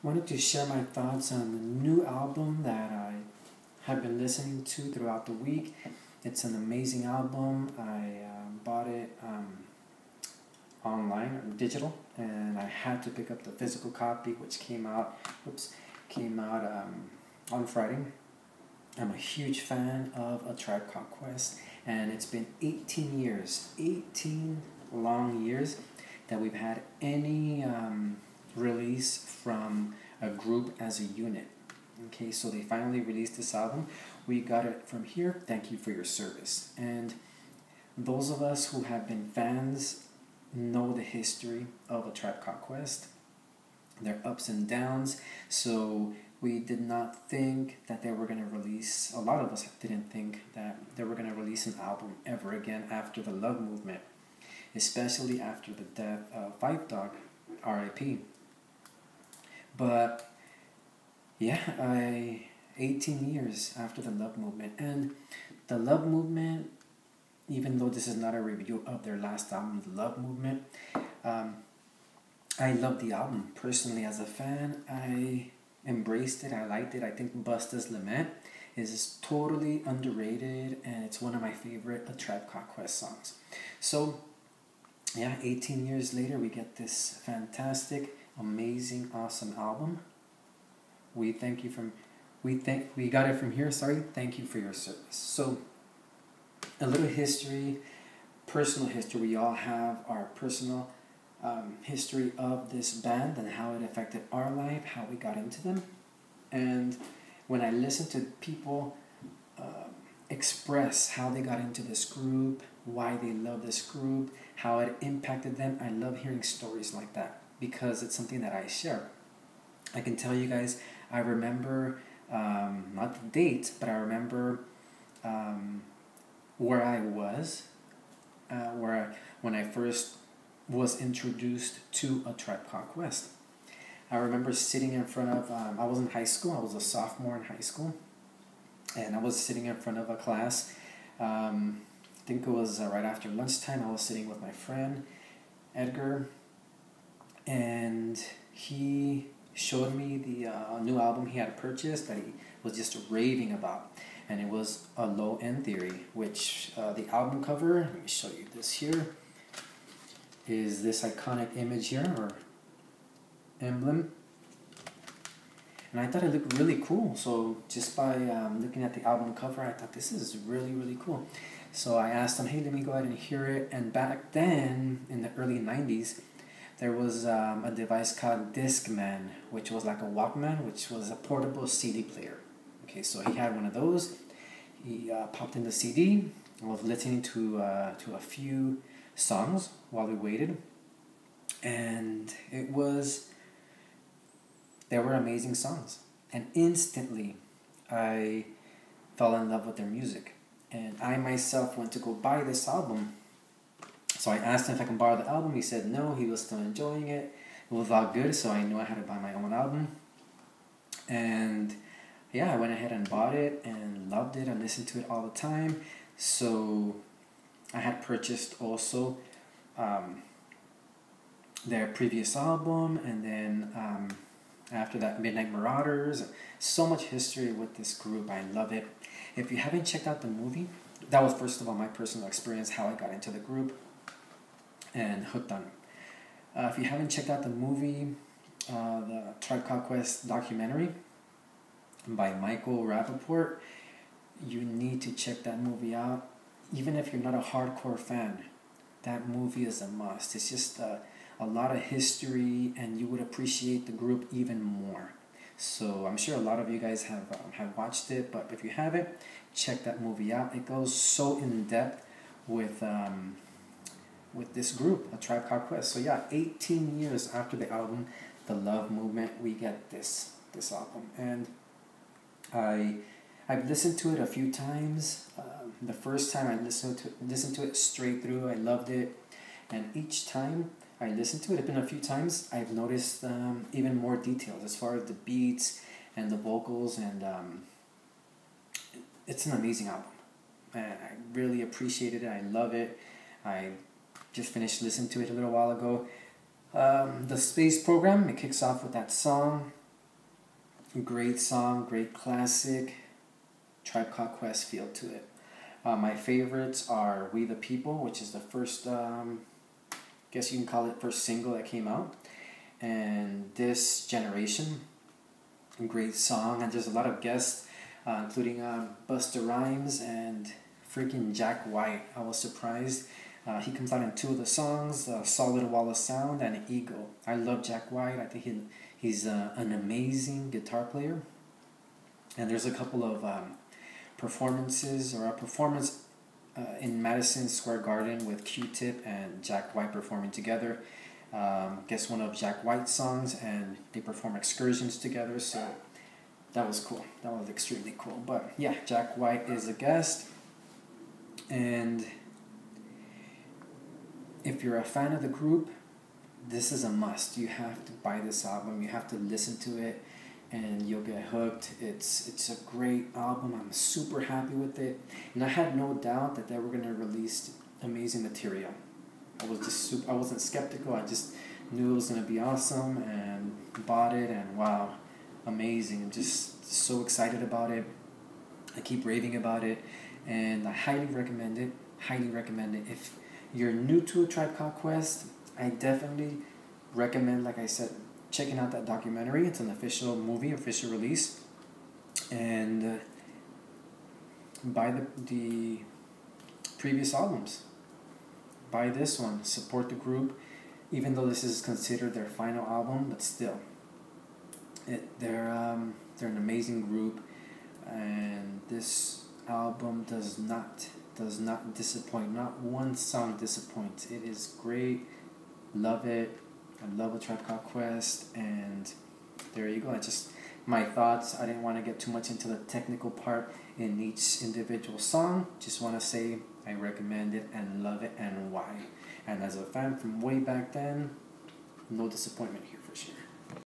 wanted to share my thoughts on the new album that I have been listening to throughout the week. It's an amazing album. I bought it online or digital, and I had to pick up the physical copy, which came out. On Friday. I'm a huge fan of A Tribe Called Quest, and it's been 18 long years that we've had any release from a group as a unit. Okay, so they finally released this album. We got it from here. Thank you for your service. And those of us who have been fans know the history of A Tribe Called Quest, their ups and downs. So we did not think that they were going to release, a lot of us didn't think that they were going to release an album ever again after the Love Movement, especially after the death of Five Dog, R.I.P. But yeah, 18 years after the Love Movement. And the Love Movement, even though this is not a review of their last album, The Love Movement, I love the album. Personally, as a fan, I embraced it. I liked it. I think Busta's Lament is totally underrated, and it's one of my favorite A Tribe Called Quest songs. So, yeah, 18 years later, we get this fantastic, amazing, awesome album. We got it from here. Thank you for your service. So, a little history, personal history. We all have our personal history of this band and how it affected our life, how we got into them. And when I listen to people express how they got into this group, why they love this group, how it impacted them, I love hearing stories like that because it's something that I share. I can tell you guys, I remember, not the date, but I remember where I was, when I first was introduced to A Tribe Called Quest. I remember sitting in front of, I was in high school, I was a sophomore in high school, and I was sitting in front of a class. I think it was right after lunchtime. I was sitting with my friend, Edgar, and he showed me the new album he had purchased that he was just raving about, and it was A Low End Theory, which the album cover, let me show you this here, is this iconic image here, or emblem. And I thought it looked really cool. So just by looking at the album cover, I thought this is really, really cool. So I asked him, hey, let me go ahead and hear it. And back then, in the early 90s, there was a device called Discman, which was like a Walkman, which was a portable CD player. Okay, so he had one of those. He popped in the CD. I was listening to a few songs while we waited, and they were amazing songs, and instantly I fell in love with their music, and I myself went to go buy this album. So I asked him if I can borrow the album. He said no, he was still enjoying it. It was all good, so I knew I had to buy my own album. And yeah, I went ahead and bought it and loved it. I listened to it all the time. So I had purchased also their previous album, and then after that, Midnight Marauders. So much history with this group. I love it. If you haven't checked out the movie, that was first of all my personal experience, how I got into the group and hooked on it. If you haven't checked out the movie, the Tribe Called Quest documentary by Michael Rappaport, you need to check that movie out. Even if you're not a hardcore fan, that movie is a must. It's just a lot of history, and you would appreciate the group even more. So I'm sure a lot of you guys have watched it, but if you haven't, check that movie out. It goes so in depth with this group, A Tribe Called Quest. So yeah, 18 years after the album, The Love Movement, we get this album, and I've listened to it a few times. The first time I listened to it straight through, I loved it, and each time I listened to it, it's been a few times, I've noticed even more details as far as the beats and the vocals, and it's an amazing album. And I really appreciated it. I love it. I just finished listening to it a little while ago. The Space Program, it kicks off with that song. Great song, great classic, Tribe Called Quest feel to it. My favorites are We the People, which is the first, guess you can call it first single that came out. And This Generation, great song. And there's a lot of guests, including Busta Rhymes and freaking Jack White. I was surprised. He comes out in two of the songs, Solid Wall of Sound and Ego. I love Jack White. I think he's an amazing guitar player. And there's a couple of performances, or a performance in Madison Square Garden with Q-Tip and Jack White performing together. Guess one of Jack White's songs, and they perform Excursions together, so that was cool. That was extremely cool. But yeah, Jack White is a guest, and if you're a fan of the group, this is a must. You have to buy this album. You have to listen to it, and you'll get hooked. It's a great album. I'm super happy with it, and I had no doubt that they were gonna release amazing material. I wasn't skeptical. I just knew it was gonna be awesome, and bought it, and wow, amazing. I'm just so excited about it. I keep raving about it, and I highly recommend it. Highly recommend it. If you're new to A Tribe Called Quest, I definitely recommend, like I said, checking out that documentary. It's an official movie, official release, and buy the previous albums. Buy this one. Support the group, even though this is considered their final album, but still, they're an amazing group, and this album does not disappoint. Not one song disappoints. It is great. Love it. I love A Tribe Called Quest, and there you go. My thoughts. I didn't want to get too much into the technical part in each individual song. Just want to say I recommend it and love it, and why. And as a fan from way back then, no disappointment here for sure.